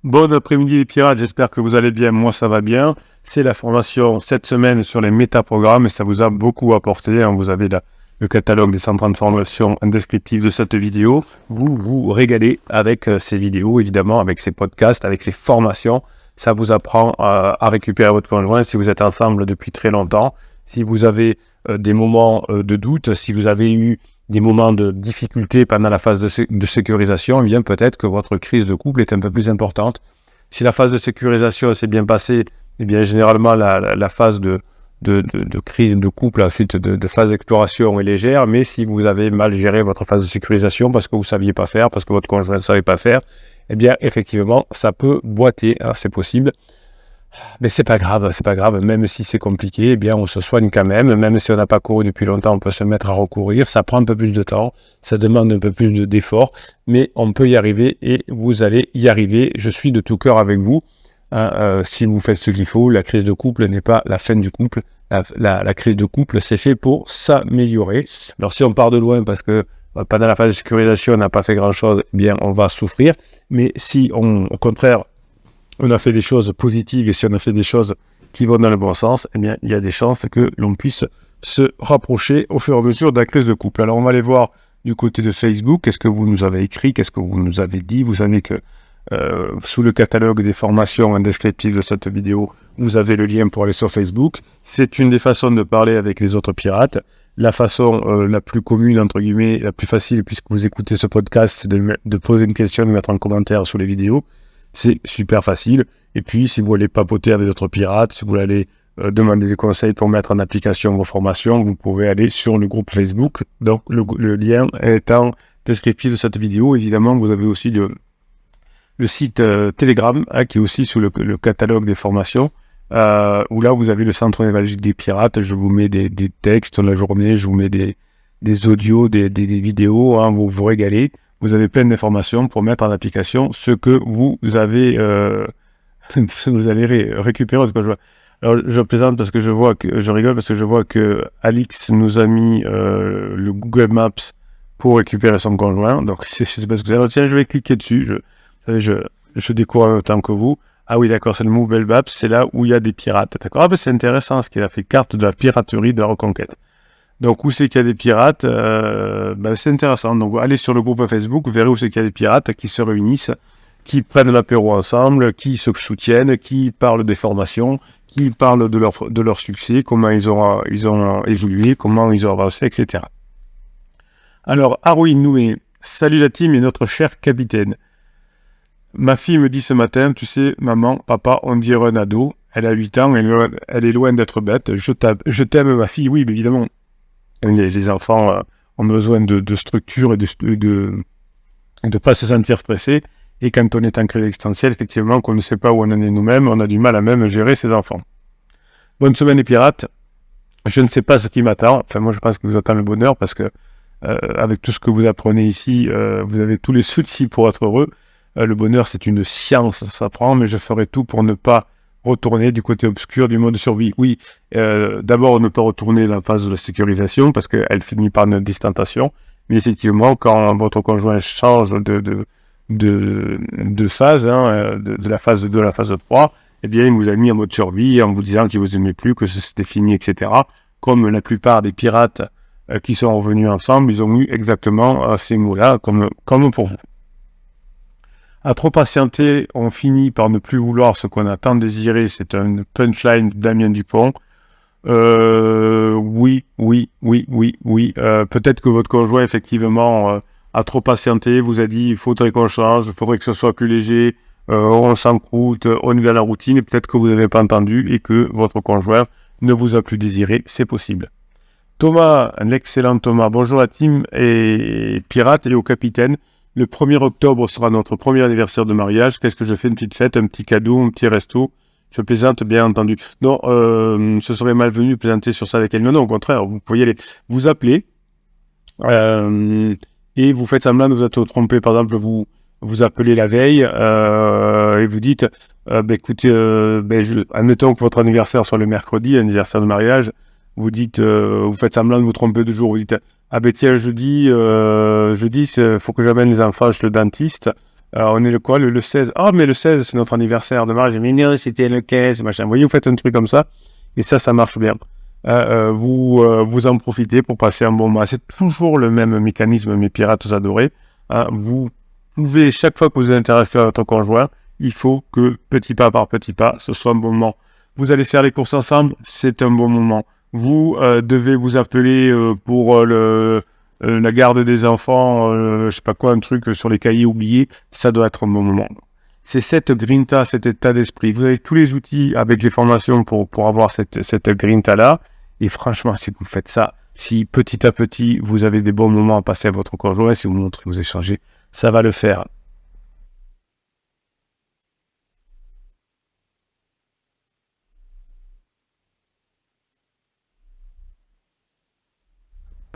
Bon après-midi les pirates, j'espère que vous allez bien, moi ça va bien. C'est la formation cette semaine sur les métaprogrammes et ça vous a beaucoup apporté. Vous avez le catalogue des 130 formations descriptives de cette vidéo. Vous vous régalez avec ces vidéos, évidemment, avec ces podcasts, avec ces formations. Ça vous apprend à récupérer votre conjoint si vous êtes ensemble depuis très longtemps. Si vous avez des moments de doute, si vous avez eu des moments de difficulté pendant la phase de sécurisation, eh bien peut-être que votre crise de couple est un peu plus importante. Si la phase de sécurisation s'est bien passée, eh bien généralement la phase de crise de couple, ensuite de phase d'exploration est légère, mais si vous avez mal géré votre phase de sécurisation parce que vous ne saviez pas faire, parce que votre conjoint ne savait pas faire, eh bien effectivement ça peut boiter, hein, c'est possible. Mais c'est pas grave, même si c'est compliqué, eh bien on se soigne quand même si on n'a pas couru depuis longtemps, on peut se mettre à recourir, ça prend un peu plus de temps, ça demande un peu plus d'efforts, mais on peut y arriver et vous allez y arriver, je suis de tout cœur avec vous, si vous faites ce qu'il faut, la crise de couple n'est pas la fin du couple, la crise de couple c'est fait pour s'améliorer. Alors si on part de loin parce que pendant la phase de sécurisation on n'a pas fait grand chose, eh bien on va souffrir, mais si au contraire on a fait des choses positives et si on a fait des choses qui vont dans le bon sens, eh bien, il y a des chances que l'on puisse se rapprocher au fur et à mesure de la crise de couple. Alors, on va aller voir du côté de Facebook. Qu'est-ce que vous nous avez écrit? Qu'est-ce que vous nous avez dit? Vous savez que sous le catalogue des formations descriptives de cette vidéo, vous avez le lien pour aller sur Facebook. C'est une des façons de parler avec les autres pirates. La façon la plus commune, entre guillemets, la plus facile, puisque vous écoutez ce podcast, c'est de poser une question, de mettre un commentaire sous les vidéos. C'est super facile. Et puis, si vous voulez papoter avec d'autres pirates, si vous voulez demander des conseils pour mettre en application vos formations, vous pouvez aller sur le groupe Facebook. Donc, le lien est en descriptif de cette vidéo. Évidemment, vous avez aussi le site Telegram, qui est aussi sous le catalogue des formations, où là, vous avez le centre névralgique des pirates. Je vous mets des textes dans la journée, je vous mets des audios, des vidéos, vous vous régalez. Vous avez plein d'informations pour mettre en application ce que vous avez récupéré. Alors, je plaisante parce que je rigole parce que je vois que Alix nous a mis le Google Maps pour récupérer son conjoint. Donc, je sais pas ce que c'est. Alors, tiens, je vais cliquer dessus. Je découvre en même temps que vous. Ah oui, d'accord, c'est le Google Maps. C'est là où il y a des pirates. D'accord. Ah ben, c'est intéressant ce qu'il a fait. Carte de la piraterie de la reconquête. Donc, où c'est qu'il y a des pirates, c'est intéressant. Donc, allez sur le groupe Facebook, vous verrez où c'est qu'il y a des pirates qui se réunissent, qui prennent l'apéro ensemble, qui se soutiennent, qui parlent des formations, qui parlent de leur succès, comment ils ont évolué, comment ils ont avancé, etc. Alors, Haroui nous met « Salut la team et notre cher capitaine. Ma fille me dit ce matin, tu sais, maman, papa, on dirait un ado. Elle a 8 ans, elle est loin d'être bête. Je t'aime, ma fille. Oui, mais évidemment. Les enfants ont besoin de structure et de pas se sentir stressés. Et quand on est en crise existentielle, effectivement, qu'on ne sait pas où on en est nous-mêmes, on a du mal à même gérer ses enfants. Bonne semaine les pirates. Je ne sais pas ce qui m'attend. Enfin, moi, je pense que vous attend le bonheur parce que avec tout ce que vous apprenez ici, vous avez tous les outils pour être heureux. Le bonheur, c'est une science, ça s'apprend, mais je ferai tout pour ne pas retourner du côté obscur du mode survie. Oui, d'abord ne pas retourner dans la phase de la sécurisation parce qu'elle finit par une distentation. Mais effectivement, quand votre conjoint change de phase, de la phase 2 à la phase 3, eh bien, il vous a mis en mode survie en vous disant qu'il vous aimait plus, que c'était fini, etc. Comme la plupart des pirates qui sont revenus ensemble, ils ont eu exactement ces mots-là, comme pour vous. À trop patienter, on finit par ne plus vouloir ce qu'on a tant désiré. C'est une punchline de Damien Dupont. Oui. Peut-être que votre conjoint, effectivement, a trop patienté, vous a dit il faudrait qu'on change, il faudrait que ce soit plus léger, on s'encroute, on est dans la routine, et peut-être que vous n'avez pas entendu et que votre conjoint ne vous a plus désiré. C'est possible. Thomas, l'excellent Thomas, bonjour à la team et pirate et au capitaine. Le 1er octobre sera notre premier anniversaire de mariage. Qu'est-ce que je fais? Une petite fête, un petit cadeau, un petit resto? Je plaisante, bien entendu. Non, ce serait malvenu de plaisanter sur ça avec elle. Non, au contraire, vous pourriez vous appeler et vous faites semblant de vous être trompé. Par exemple, vous appelez la veille et vous dites écoutez, admettons que votre anniversaire soit le mercredi, anniversaire de mariage. Vous dites, vous faites semblant de vous tromper de jour. Vous dites, tiens, jeudi, faut que j'amène les enfants chez le dentiste. On est le quoi, le 16. Ah, mais le 16, c'est notre anniversaire de mariage. Mais non, c'était le 15, machin. Vous voyez, vous faites un truc comme ça, et ça marche bien. Vous en profitez pour passer un bon moment. C'est toujours le même mécanisme, mes pirates adorés. Vous pouvez, chaque fois que vous interagissez avec votre conjoint, il faut que petit pas par petit pas, ce soit un bon moment. Vous allez faire les courses ensemble, c'est un bon moment. Vous devez vous appeler pour la garde des enfants, je sais pas quoi, un truc sur les cahiers oubliés, ça doit être un bon moment. C'est cette grinta, cet état d'esprit. Vous avez tous les outils avec les formations pour avoir cette grinta-là. Et franchement, si vous faites ça, si petit à petit, vous avez des bons moments à passer à votre conjoint, si vous montrez, vous échangez, ça va le faire.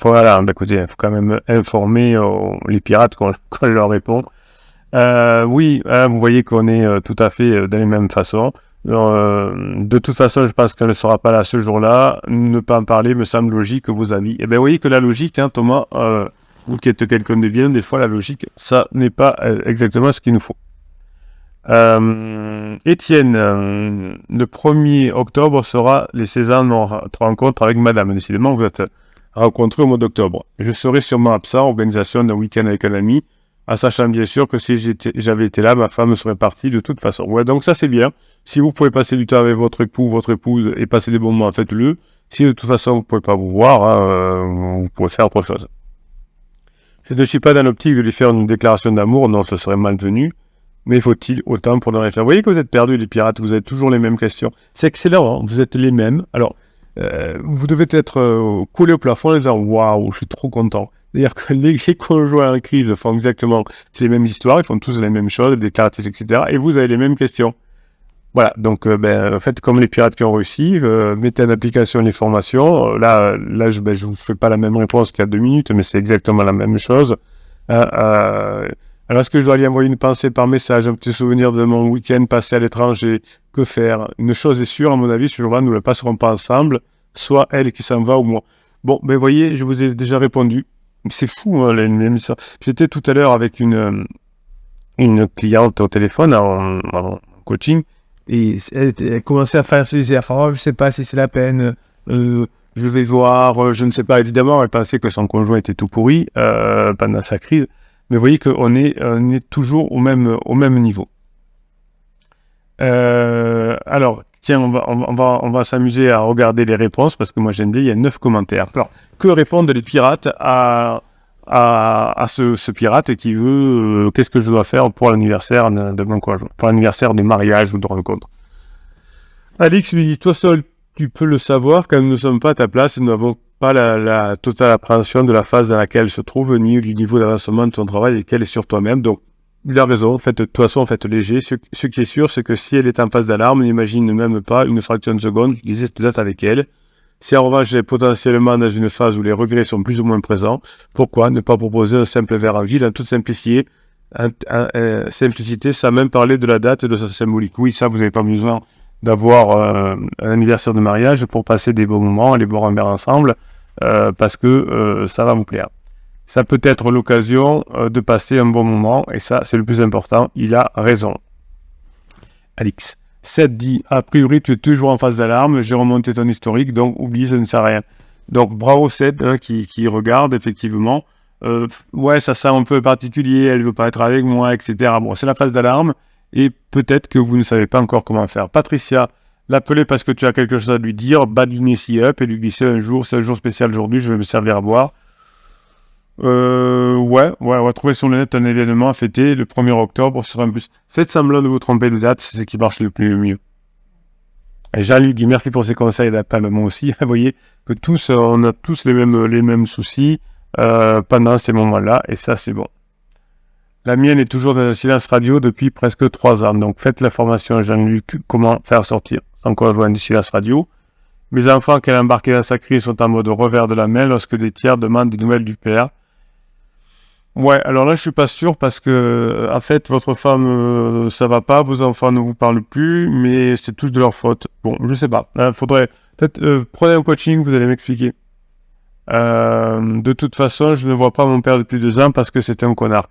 Voilà, bah écoutez, il faut quand même informer les pirates qu'on leur répond. Oui, vous voyez qu'on est tout à fait de la même façon. De toute façon, je pense qu'elle ne sera pas là ce jour-là. Ne pas en parler me semble logique que vos amis. Eh bien, vous voyez que la logique, hein, Thomas, vous qui êtes quelqu'un de bien, des fois la logique, ça n'est pas exactement ce qu'il nous faut. Étienne, le 1er octobre sera les 16 ans de notre rencontre avec madame. Décidément, vous êtes rencontrés au mois d'octobre. Je serai sûrement absent, organisation d'un week-end avec un ami, en sachant bien sûr que si j'avais été là, ma femme serait partie de toute façon. Ouais, donc ça c'est bien. Si vous pouvez passer du temps avec votre époux, votre épouse et passer des bons moments, faites-le. Si de toute façon vous ne pouvez pas vous voir, hein, vous pouvez faire autre chose. Je ne suis pas dans l'optique de lui faire une déclaration d'amour, non, ce serait malvenu. Mais faut-il autant pour ne rien faire? Vous voyez que vous êtes perdus, les pirates, vous avez toujours les mêmes questions. C'est excellent, hein, vous êtes les mêmes. Alors, vous devez être collé au plafond en disant waouh, je suis trop content. C'est-à-dire que les conjoints en crise font exactement les mêmes histoires, ils font tous les mêmes choses, des caractéristiques, etc. Et vous avez les mêmes questions. Voilà, donc faites comme les pirates qui ont réussi, mettez en application les formations. Là je vous fais pas la même réponse qu'il y a 2 minutes, mais c'est exactement la même chose. Alors, est-ce que je dois lui envoyer une pensée par message, un petit souvenir de mon week-end passé à l'étranger? Que faire? Une chose est sûre, à mon avis, ce jour-là, nous ne le passerons pas ensemble, soit elle qui s'en va ou moi. Bon, ben voyez, je vous ai déjà répondu. C'est fou, hein, l'émission. J'étais tout à l'heure avec une cliente au téléphone en coaching, et elle commençait à faire ses affaires. Oh, je ne sais pas si c'est la peine, je vais voir, je ne sais pas. Évidemment, elle pensait que son conjoint était tout pourri pendant sa crise. Mais vous voyez qu'on est toujours au même niveau. Alors, tiens, on va s'amuser à regarder les réponses parce que moi j'aime bien, il y a 9 commentaires. Alors, que répondent les pirates à ce pirate qui veut qu'est-ce que je dois faire pour l'anniversaire de mon conjoint, pour l'anniversaire de mariage ou de rencontre? Alix lui dit, toi seul, tu peux le savoir, quand nous ne sommes pas à ta place, nous n'avons pas la totale appréhension de la phase dans laquelle elle se trouve, ni du niveau d'avancement de ton travail et qu'elle est sur toi-même. Donc, il a raison, de toute façon, faites léger. Ce qui est sûr, c'est que si elle est en phase d'alarme, n'imagine même pas une fraction de seconde, utiliser cette date avec elle. Si en revanche, elle est potentiellement dans une phase où les regrets sont plus ou moins présents, pourquoi ne pas proposer un simple verre en ville en toute simplicité, sans même parler de la date et de sa symbolique? Oui, ça, vous n'avez pas besoin d'avoir un anniversaire de mariage pour passer des bons moments, aller boire un verre ensemble, parce que ça va vous plaire. Ça peut être l'occasion de passer un bon moment, et ça, c'est le plus important. Il a raison. Alix. 7 dit, a priori, tu es toujours en phase d'alarme, j'ai remonté ton historique, donc oublie, ça ne sert à rien. Donc, bravo 7 hein, qui regarde, effectivement. Ouais, ça sent un peu particulier, elle ne veut pas être avec moi, etc. Bon, c'est la phase d'alarme, et peut-être que vous ne savez pas encore comment faire. Patricia, l'appeler parce que tu as quelque chose à lui dire, badiner si up, et lui glisser un jour, c'est un jour spécial aujourd'hui, je vais me servir à boire. Ouais, on va trouver sur le net un événement à fêter le 1er octobre sur un bus. Faites semblant de vous tromper de date, c'est ce qui marche le mieux. Et Jean-Luc, merci pour ces conseils d'appel, moi aussi. Vous voyez que tous, on a tous les mêmes soucis pendant ces moments-là, et ça, c'est bon. La mienne est toujours dans le silence radio depuis presque 3 ans, donc faites la formation à Jean-Luc, comment faire sortir son conjoint du silence radio. Mes enfants qu'elle a embarqués dans sa crise sont en mode revers de la main lorsque des tiers demandent des nouvelles du père. Ouais, alors là, je suis pas sûr parce que, en fait, votre femme, ça va pas, vos enfants ne vous parlent plus, mais c'est tous de leur faute. Bon, je sais pas. Faudrait, peut-être, prenez un coaching, vous allez m'expliquer. De toute façon, je ne vois pas mon père depuis 2 ans parce que c'était un connard.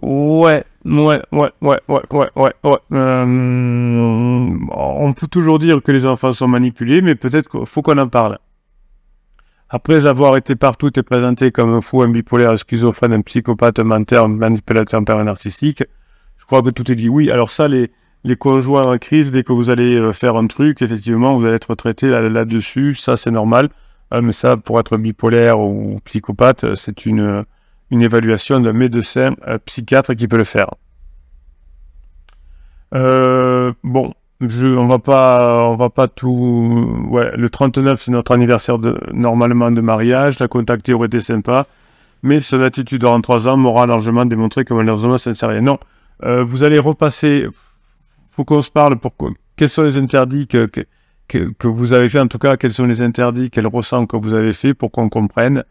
Ouais, On peut toujours dire que les enfants sont manipulés, mais peut-être qu'il faut qu'on en parle. Après avoir été partout et présenté comme un fou, un bipolaire, un schizophrène, un psychopathe, un menteur, un manipulateur, un pervers narcissique, je crois que tout est dit. Oui, alors ça, les conjoints en crise, dès que vous allez faire un truc, effectivement, vous allez être traité là-dessus, ça c'est normal. Mais ça, pour être bipolaire ou psychopathe, c'est une évaluation d'un médecin psychiatre qui peut le faire. Bon, on va pas tout... Ouais, le 39, c'est notre anniversaire normalement de mariage. La contacter aurait été sympa. Mais son attitude durant 3 ans m'aura largement démontré que malheureusement, ça ne sert à rien. Non, vous allez repasser... Faut qu'on se parle pour... Quels sont les interdits que vous avez fait, en tout cas, quels sont les interdits qu'elle ressent que vous avez fait pour qu'on comprenne.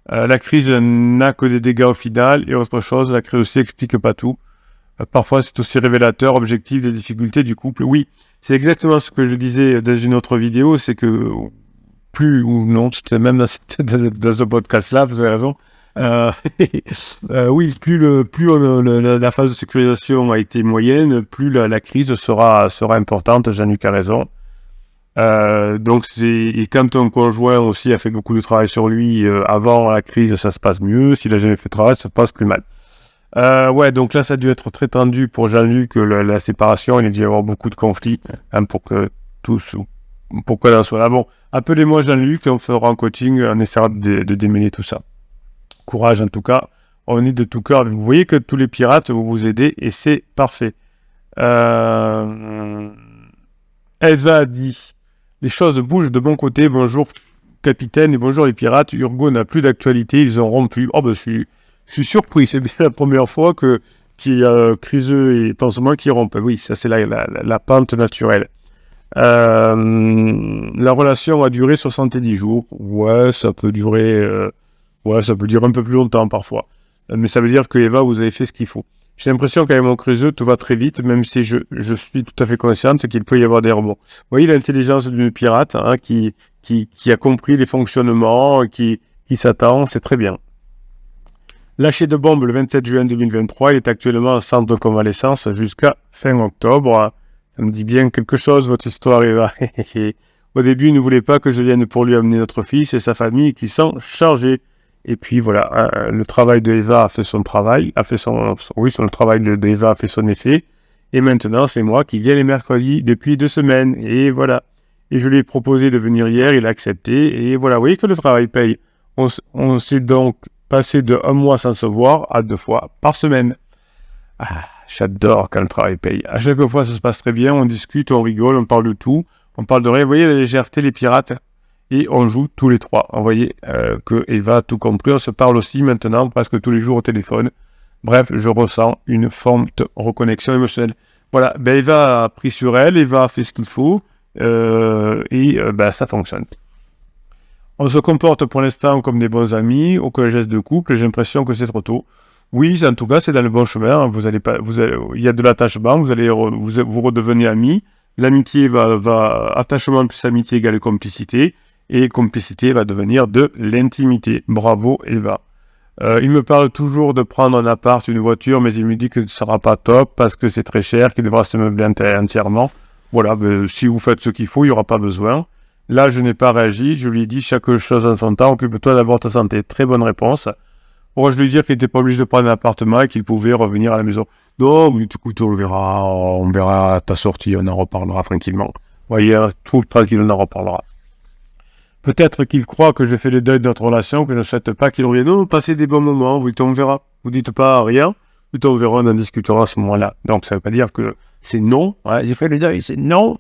La crise n'a que des dégâts au final et autre chose. La crise aussi n'explique pas tout. Parfois, c'est aussi révélateur, objectif des difficultés du couple. Oui, c'est exactement ce que je disais dans une autre vidéo, c'est que plus, ou non, c'était même dans ce podcast-là, vous avez raison. Oui, plus la phase de sécurisation a été moyenne, plus la crise sera importante. Jean-Luc a raison. Donc et quand ton conjoint aussi a fait beaucoup de travail sur lui avant la crise, ça se passe mieux. S'il a jamais fait de travail, ça se passe plus mal. Ouais, donc là, ça a dû être très tendu pour Jean-Luc, la séparation. Il a dû y avoir beaucoup de conflits pour que en soit là. Bon, appelez-moi Jean-Luc, on fera un coaching, on essaiera de démêler tout ça. Courage en tout cas, on est de tout cœur. Vous voyez que tous les pirates vous aident et c'est parfait. Elsa a dit: les choses bougent de bon côté. Bonjour capitaine et bonjour les pirates. Urgo n'a plus d'actualité, ils ont rompu. Oh ben je suis surpris, c'est bien la première fois qu'il y a Criseux et Pansement qui rompent. Oui, ça c'est la pente naturelle. La relation a duré 70 jours. Ouais, ça peut durer un peu plus longtemps parfois. Mais ça veut dire que Eva, vous avez fait ce qu'il faut. J'ai l'impression qu'avec mon Criseux, tout va très vite, même si je suis tout à fait consciente qu'il peut y avoir des rebonds. Vous voyez l'intelligence d'une pirate qui a compris les fonctionnements, qui s'attend, c'est très bien. Lâché de bombe le 27 juin 2023, il est actuellement en centre de convalescence jusqu'à fin octobre. Ça me dit bien quelque chose, votre histoire, Eva. Au début, il ne voulait pas que je vienne pour lui amener notre fils et sa famille qui sont chargés. Et puis voilà, le travail de Eva a fait son travail, le travail de Eva a fait son effet. Et maintenant, c'est moi qui viens les mercredis depuis 2 semaines. Et voilà. Et je lui ai proposé de venir hier, il a accepté. Et voilà, vous voyez que le travail paye. On s'est donc passé de 1 mois sans se voir à 2 fois par semaine. Ah, j'adore quand le travail paye. À chaque fois, ça se passe très bien. On discute, on rigole, on parle de tout. On parle de rien. Vous voyez la légèreté, les pirates. Et on joue tous les 3. Vous voyez que Eva a tout compris. On se parle aussi maintenant presque tous les jours au téléphone. Bref, je ressens une forme de reconnexion émotionnelle. Voilà, Eva a pris sur elle, Eva a fait ce qu'il faut, ça fonctionne. On se comporte pour l'instant comme des bons amis, aucun geste de couple, j'ai l'impression que c'est trop tôt. Oui, en tout cas, c'est dans le bon chemin. Il y a de l'attachement, vous redevenez amis. L'amitié attachement plus amitié égale complicité. Et complicité va devenir de l'intimité. Bravo Eva. Il me parle toujours de prendre un appart, une voiture, mais il me dit que ce ne sera pas top parce que c'est très cher, qu'il devra se meubler entièrement. Voilà, si vous faites ce qu'il faut, il n'y aura pas besoin. Là, je n'ai pas réagi, je lui ai dit chaque chose en son temps, occupe-toi d'abord de ta santé. Très bonne réponse. Pourquoi je lui ai dit qu'il n'était pas obligé de prendre un appartement et qu'il pouvait revenir à la maison. Non, mais écoute, on verra à ta sortie, on en reparlera tranquillement. Vous voyez, trouve tranquille, on en reparlera. Peut-être qu'il croit que je fais le deuil de notre relation, que je ne souhaite pas qu'il revienne. Non, passez des bons moments, on verra. Vous dites pas rien, on verra, on en discutera à ce moment-là. Donc ça ne veut pas dire que c'est non, j'ai fait le deuil, c'est non,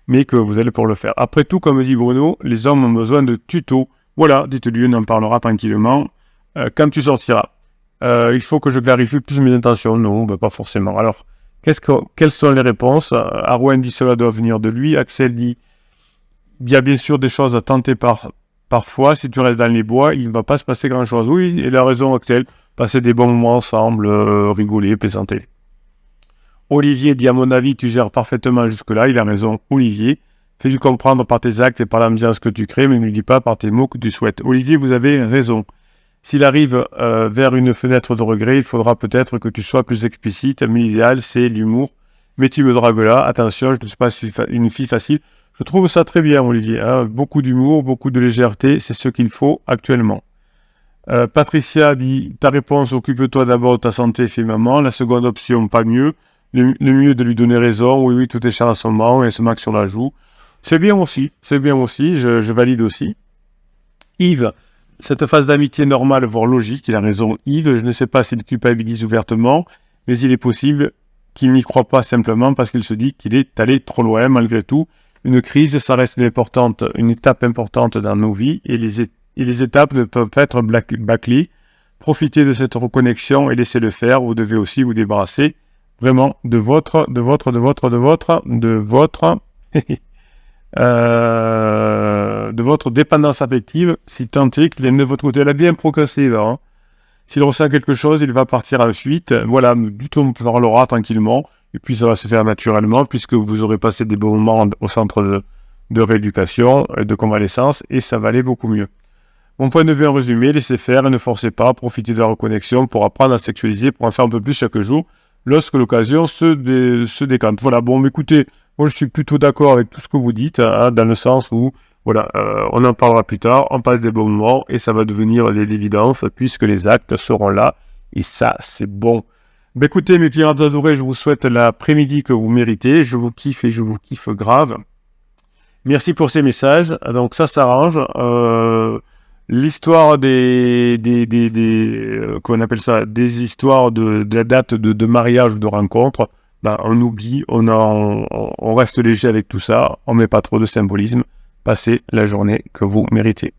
mais que vous allez pour le faire. Après tout, comme dit Bruno, les hommes ont besoin de tutos. Voilà, dites-lui, on en parlera tranquillement quand tu sortiras. Il faut que je clarifie plus mes intentions. Non, pas forcément. Alors, quelles sont les réponses? Arwen dit cela doit venir de lui. Axel dit il y a bien sûr des choses à tenter parfois. Si tu restes dans les bois, il ne va pas se passer grand-chose. Oui, il a raison, Axel. Passer des bons moments ensemble, rigoler, plaisanter. Olivier dit à mon avis, tu gères parfaitement jusque-là. Il a raison, Olivier. Fais-lui comprendre par tes actes et par l'ambiance que tu crées, mais ne lui dis pas par tes mots que tu souhaites. Olivier, vous avez raison. S'il arrive vers une fenêtre de regret, il faudra peut-être que tu sois plus explicite, mais l'idéal, c'est l'humour. Mais tu me dragues là, attention, je ne suis pas une fille facile. Je trouve ça très bien, Olivier. Hein. Beaucoup d'humour, beaucoup de légèreté, c'est ce qu'il faut actuellement. Patricia dit, ta réponse, occupe-toi d'abord de ta santé, fille maman. La seconde option, pas mieux. Le mieux de lui donner raison. Oui, oui, tout est cher à son moment, et se marque sur la joue. C'est bien aussi, je valide aussi. Yves, cette phase d'amitié normale, voire logique, il a raison Yves, je ne sais pas s'il culpabilise ouvertement, mais il est possible qu'il n'y croit pas simplement parce qu'il se dit qu'il est allé trop loin malgré tout. Une crise, ça reste une étape importante dans nos vies et les étapes ne peuvent pas être bâclées. Profitez de cette reconnexion et laissez-le faire. Vous devez aussi vous débarrasser vraiment de votre de votre dépendance affective, si tant est qu'il est de votre côté. Elle a bien progressé là. Hein. S'il ressent quelque chose, il va partir ensuite. Voilà, on parlera tranquillement. Et puis ça va se faire naturellement, puisque vous aurez passé des bons moments au centre de rééducation, de convalescence, et ça va aller beaucoup mieux. Mon point de vue en résumé, laissez faire et ne forcez pas, profitez de la reconnexion pour apprendre à sexualiser, pour en faire un peu plus chaque jour, lorsque l'occasion se décante. Voilà, bon, écoutez, moi je suis plutôt d'accord avec tout ce que vous dites, hein, dans le sens où, voilà, on en parlera plus tard, on passe des bons moments, et ça va devenir l'évidence, puisque les actes seront là, et ça, c'est bon. Ben écoutez, mes pirates adorés, je vous souhaite l'après-midi que vous méritez, je vous kiffe et je vous kiffe grave. Merci pour ces messages, donc ça s'arrange, l'histoire qu'on appelle ça, des histoires de la date de mariage ou de rencontre, ben, on oublie, on reste léger avec tout ça, on met pas trop de symbolisme. Passez la journée que vous méritez.